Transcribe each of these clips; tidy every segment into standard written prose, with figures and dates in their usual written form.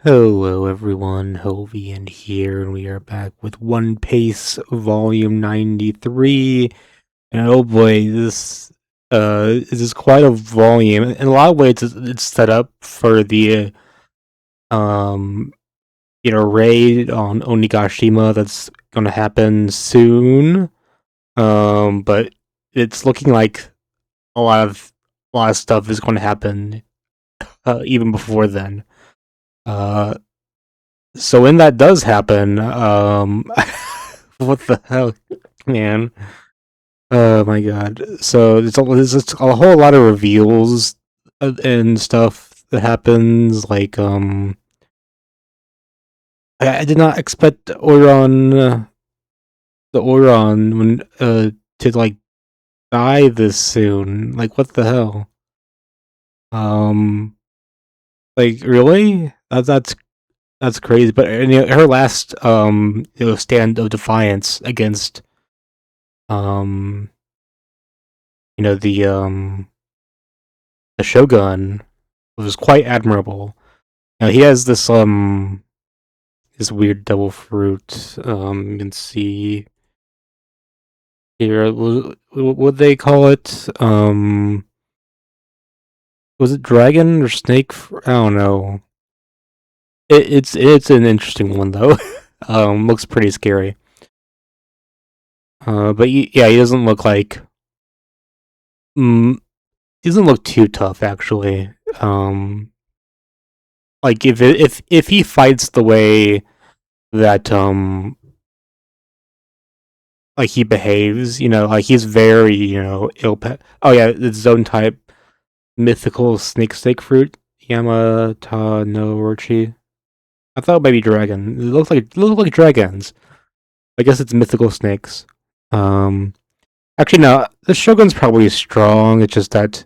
Hello everyone, Hovian here, and we are back with One Piece Volume 93. And oh boy, this is quite a volume. In a lot of ways, it's set up for the um raid on Onigashima that's gonna happen soon. But it's looking like a lot of stuff is gonna happen even before then. Uh, So when that does happen, what the hell, man? Oh my god! So there's a whole lot of reveals and stuff that happens. Like I did not expect the Oiran to like die this soon. Like what the hell? Um, like really? That's crazy. But her last stand of defiance against um you know the Shogun was quite admirable. Now he has this weird devil fruit. You can see here. What they call it? Was it dragon or snake? I don't know. It's an interesting one though. Looks pretty scary. But yeah, he doesn't look like. He doesn't look too tough actually. Like if he fights the way that like he behaves, like he's very, ill pet. Oh yeah, it's zone type mythical snake fruit. Yamato no Orochi. I thought maybe dragon. It looked like dragons. I guess it's mythical snakes. Um Actually no, the Shogun's probably strong, it's just that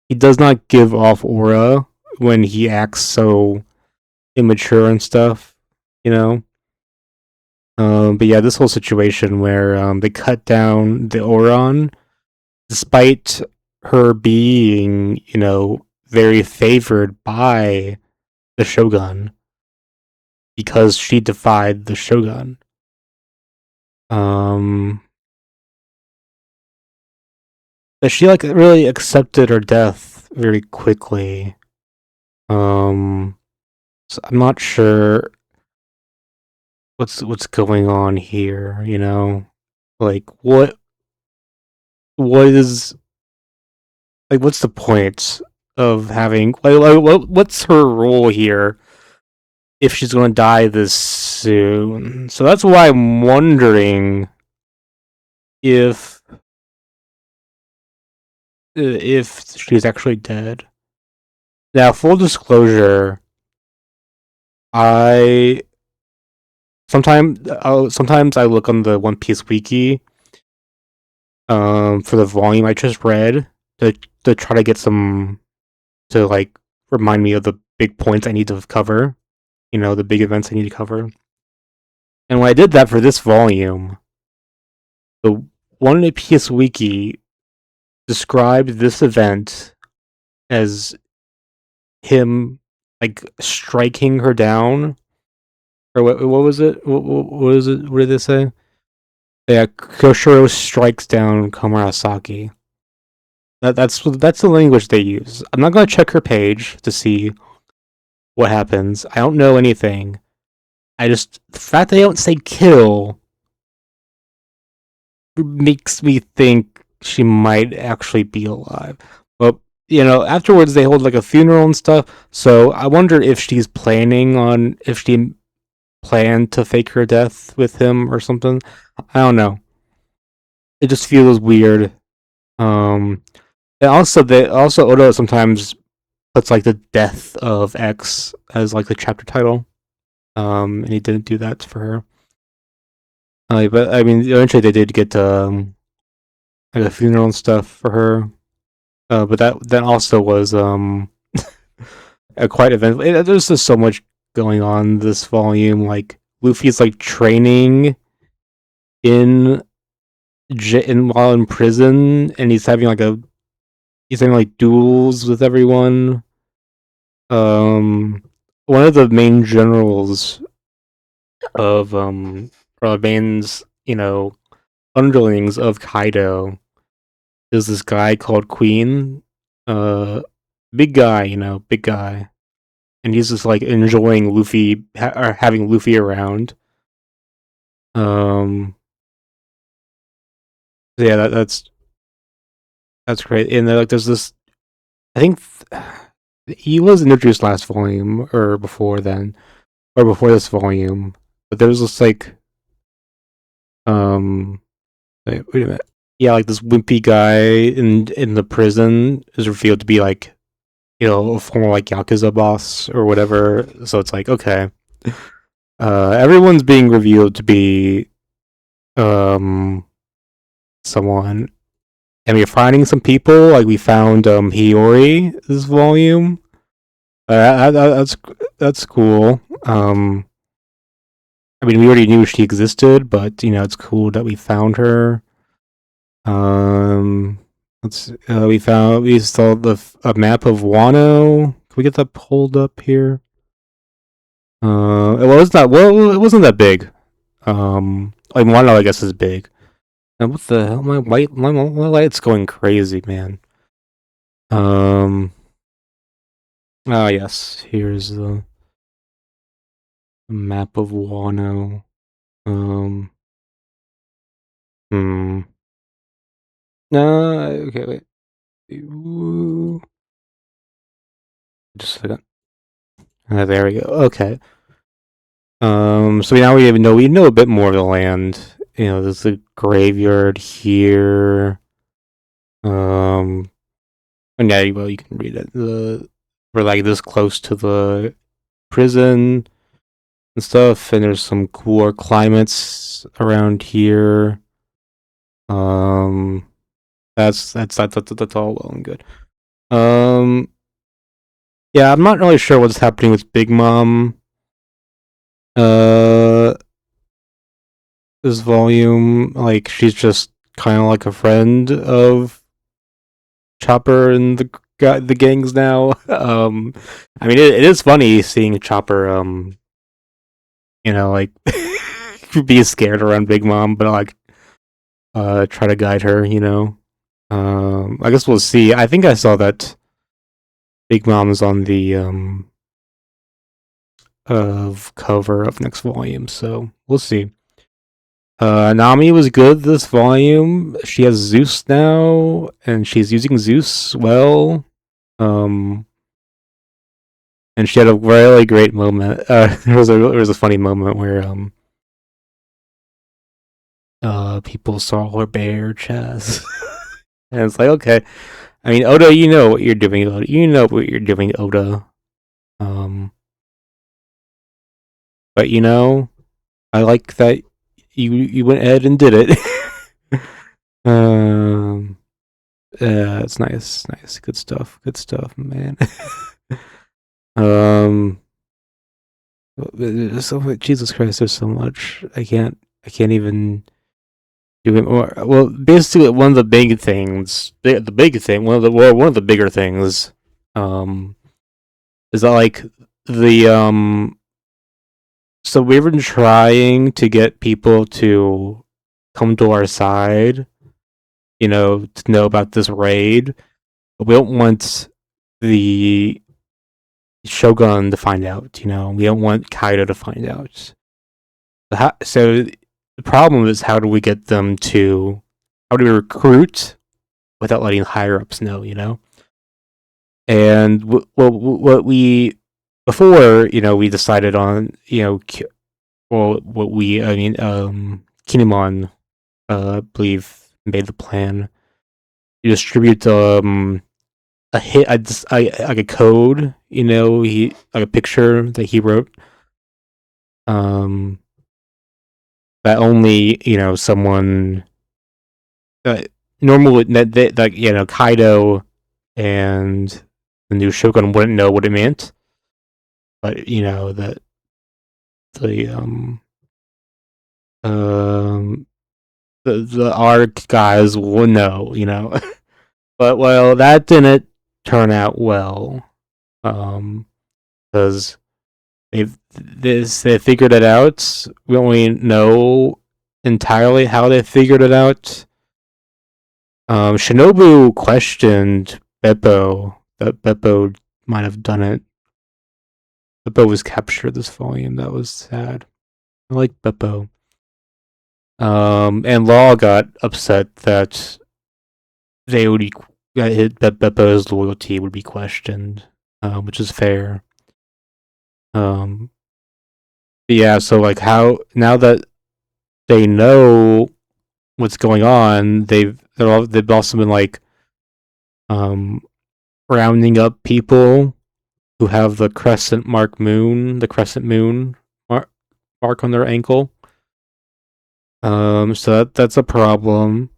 he does not give off aura when he acts so immature and stuff, you know? But yeah, this whole situation where they cut down the Oron, despite her being, very favored by the Shogun because she defied the Shogun. Um, that she like really accepted her death very quickly. Um, so I'm not sure what's going on here. Like what is like what's the point of having what's her role here if she's going to die this soon? So that's why I'm wondering if if she's actually dead. Now, full disclosure, I sometimes I look on the One Piece wiki for the volume I just read to try to get some to like remind me of the big points I need to cover, the big events I need to cover. And when I did that for this volume, the One Piece wiki described this event as him like striking her down, or what was it? What was it? What did they say? Yeah, Koshiro strikes down Komurasaki. That's the language they use. I'm not gonna check her page to see what happens. I don't know anything. I just the fact they don't say kill makes me think she might actually be alive. But afterwards they hold like a funeral and stuff. So I wonder if she planned to fake her death with him or something. I don't know. It just feels weird. Um, and also Oda sometimes puts like the death of X as like the chapter title. And he didn't do that for her. But I mean, eventually they did get like a funeral and stuff for her. But that also was a quite eventful. There's just so much going on this volume. Like Luffy's like training in while in prison, and he's having like duels with everyone. Um, one of the main generals of or the main underlings of Kaido is this guy called Queen, uh, big guy, big guy, and he's just like enjoying Luffy or having Luffy around. Um, yeah, that's great. And like, there's this. I think he was introduced last volume or before then, or before this volume. But there was this like, um, wait a minute. Yeah, like this wimpy guy in the prison is revealed to be like, a former like Yakuza boss or whatever. So it's like, okay, everyone's being revealed to be um someone, and we're finding some people. Like we found Hiyori this volume. That's cool. I mean, we already knew she existed, but it's cool that we found her. Um, we saw a map of Wano. Can we get that pulled up here? It wasn't that big. Like Wano, I guess is big. And what the hell? My light's going crazy, man. Um. Ah, yes. Here's the map of Wano. Um. Hmm. No. Okay. Wait. Ooh, just a second. There we go. Okay. So now we know a bit more of the land. There's a graveyard here. And yeah, well, you can read it. We're like this close to the prison and stuff, and there's some cooler climates around here. Um, that's all well and good. Um, yeah, I'm not really sure what's happening with Big Mom. Uh, this volume, like she's just kind of like a friend of Chopper and the gangs now. I mean, it is funny seeing Chopper. Like be scared around Big Mom, but like try to guide her. I guess we'll see. I think I saw that Big Mom's on the of cover of next volume, so we'll see. Nami was good this volume. She has Zeus now, and she's using Zeus well. Um, and she had a really great moment. There was a funny moment where people saw her bare chest, and it's like, okay. I mean, Oda, you know what you're doing. Oda. You know what you're doing, Oda. Um, but I like that you went ahead and did it. um, it's nice, good stuff, man. um, Jesus Christ, there's so much. I can't even do it more. Well, basically, one of the big things, the big thing, one of the bigger things, um, is that like the so we've been trying to get people to come to our side, to know about this raid. But we don't want the Shogun to find out, We don't want Kaido to find out. So the problem is, how do we get them to? How do we recruit without letting higher ups know? And what we before, we decided on, well, what we I mean, Kinemon, I believe, made the plan to distribute a hit, like a code, he like a picture that he wrote, um, that only someone uh, normal that like Kaido and the new Shogun wouldn't know what it meant, but that the um the art guys will know, but well, that didn't turn out well, because They figured it out. We don't really know entirely how they figured it out. Shinobu questioned Beppo that Beppo might have done it. Beppo was captured this volume. That was sad. I like Beppo. And Law got upset that they would be that Beppo's loyalty would be questioned, which is fair. Yeah. So like, how now that they know what's going on, they've also been like um rounding up people who have the crescent moon mark on their ankle. So that's a problem.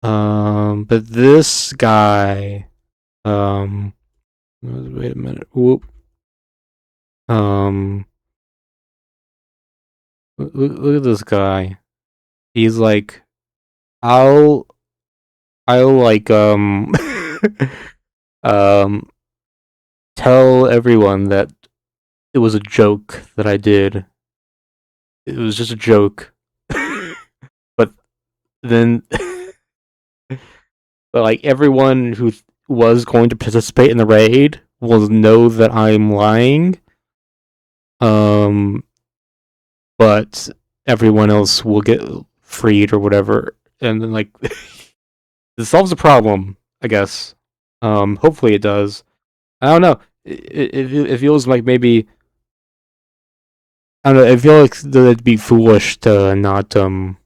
But this guy, wait a minute. Whoop. Um, look at this guy. He's like, I'll, I'll like, um, tell everyone that it was a joke that I did. It was just a joke. But then, but like everyone who was going to participate in the raid will know that I'm lying. Um, but everyone else will get freed or whatever, and then like this solves the problem, I guess. Hopefully it does. I don't know. It feels like maybe I don't know. I feel like it'd be foolish to not to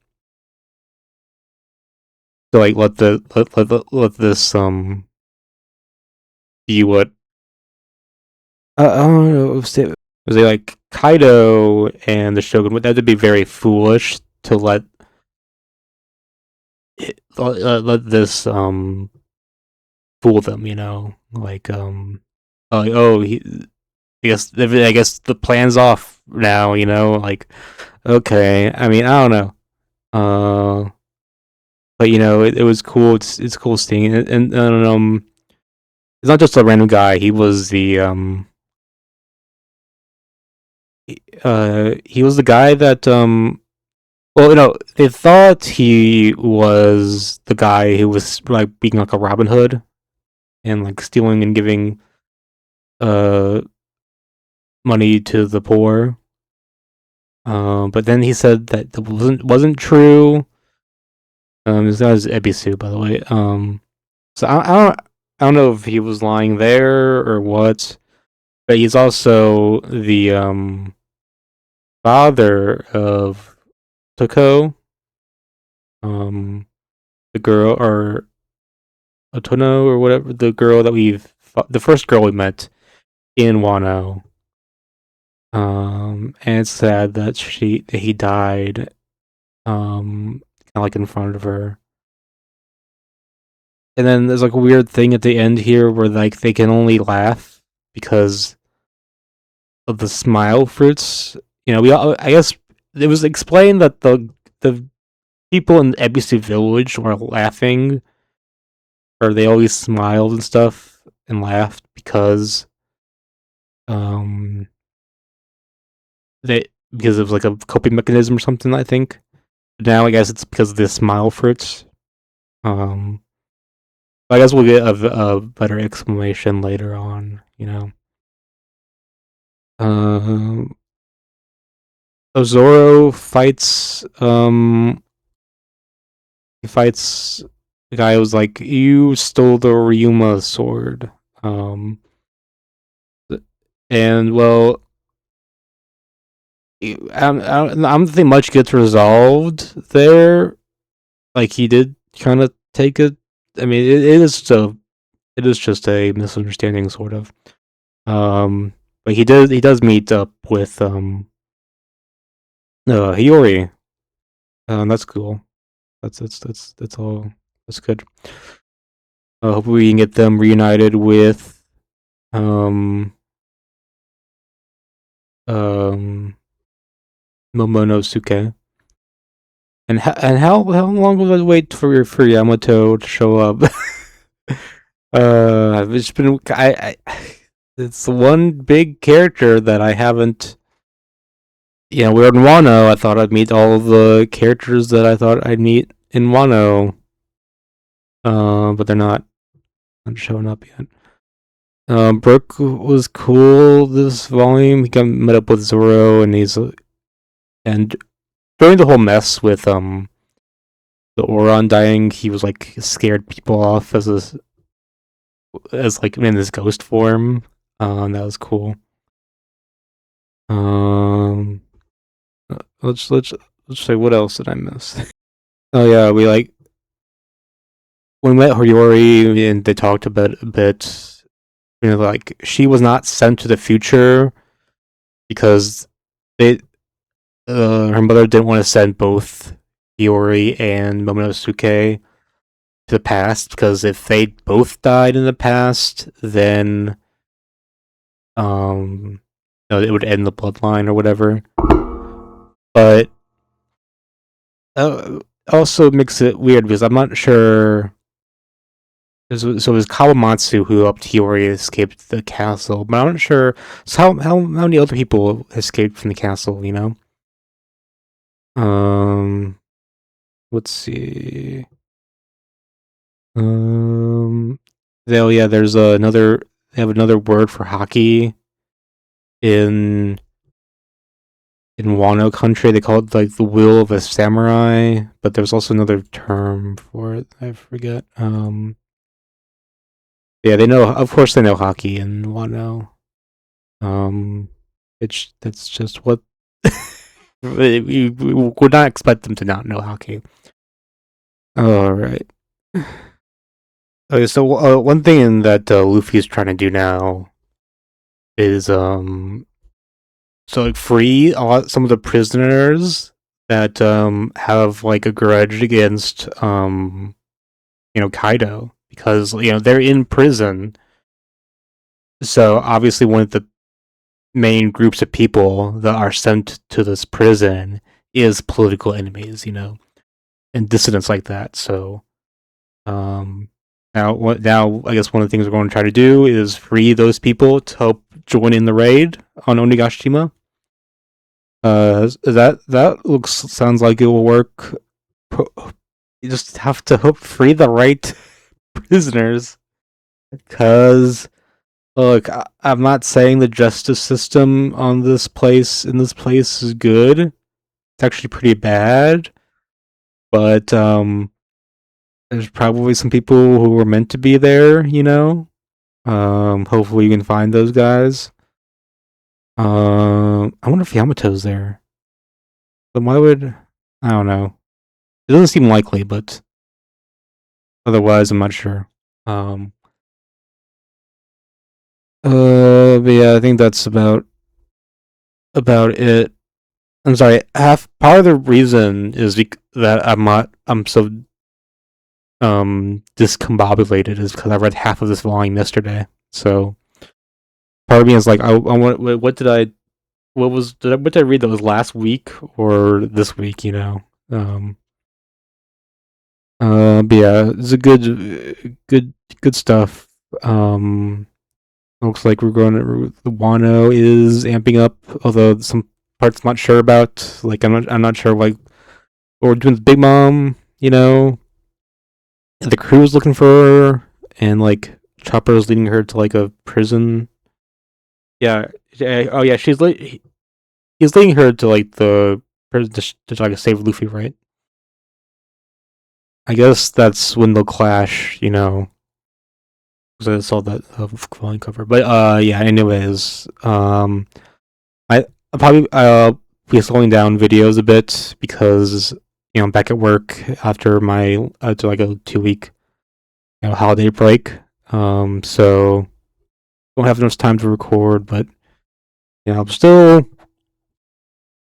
like let this be what I don't know. Was it like Kaido and the Shogun? That'd be very foolish to let this fool them. Like oh he. I guess the plan's off now. Like okay. I mean I don't know. But it was cool. It's cool seeing it, and it's not just a random guy. He was he was the guy that well, they thought he was the guy who was like being like a Robin Hood and like stealing and giving uh money to the poor. But then he said that wasn't true. His name was Ebisu, by the way. So I don't know if he was lying there or what, but he's also the father of Toko, um, the girl or Otono or whatever, the first girl we met in Wano. And it's sad that he died, kind of like in front of her. And then there's like a weird thing at the end here where like they can only laugh because of the smile fruits. I guess it was explained that the people in Ebisu Village were laughing, or they always smiled and stuff and laughed because um they because of like a coping mechanism or something. I think now I guess it's because of the smile fruits. Um, I guess we'll get a better explanation later on. Um, Ozoro fights. He fights the guy who was like, "You stole the Ryuma sword." And well, I don't think much gets resolved there. Like he did kind of take it. I mean, it is just a misunderstanding, sort of. But he does meet up with Hiyori. That's cool. That's all. That's good. Hopefully we can get them reunited with um um Momonosuke. And how long will I wait for Yamato to show up? It's been It's one big character that I haven't. Yeah, we're in Wano. I thought I'd meet all of the characters that I thought I'd meet in Wano, but they're not showing up yet. Brooke was cool this volume. He got met up with Zoro, and during the whole mess with the Oiran dying, he was like scared people off as like in this ghost form. That was cool. Um, let's say what else did I miss? Oh yeah, we like when we met Horiori and they talked about a bit. You know, like she was not sent to the future because they her mother didn't want to send both Hiyori and Momonosuke to the past because if they both died in the past, then it would end the bloodline or whatever. But also makes it weird because I'm not sure. So it was Kawamatsu who helped Hiyori escape the castle, but I'm not sure. So how many other people escaped from the castle? You know. Um, let's see. Um, yeah, there's another. They have another word for hockey in Wano country. They call it like the will of a samurai, but there's also another term for it. I forget. Yeah, they know. Of course, they know hockey in Wano. Um, that's just what we would not expect them to not know hockey. All right. Okay, so one thing that Luffy is trying to do now is so like free some of the prisoners that have like a grudge against Kaido because they're in prison. So obviously one of the main groups of people that are sent to this prison is political enemies, and dissidents like that. So now I guess one of the things we're going to try to do is free those people to help join in the raid on Onigashima. That sounds like it will work. You just have to hope free the right prisoners, because look, I'm not saying the justice system in this place is good. It's actually pretty bad, but there's probably some people who were meant to be there. Hopefully you can find those guys. I wonder if Yamato's there. But why would I don't know. It doesn't seem likely, but otherwise I'm not sure. Um but yeah, I think that's about it. I'm sorry. Half part of the reason is that I'm so discombobulated is because I read half of this volume yesterday. So part of me is like, I want. What did I? What did I read that was last week or this week? Um. But yeah, it's a good stuff. Um. Looks like we're going to the Wano is amping up, although some parts I'm not sure about. Like I'm not sure like what we're doing with Big Mom. The crew is looking for her, and like Chopper is leading her to like a prison. Yeah. Oh yeah, he's leading her to like the prison to like save Luffy, right? I guess that's when they'll clash. Because I saw that falling cover. But yeah. Anyways, I'll probably be slowing down videos a bit because I'm back at work after like a 2 week holiday break. So don't have enough time to record, but I'm still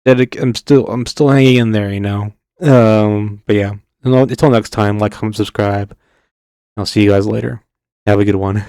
hanging in there. But yeah. Until next time, like, comment, subscribe. I'll see you guys later. Have a good one.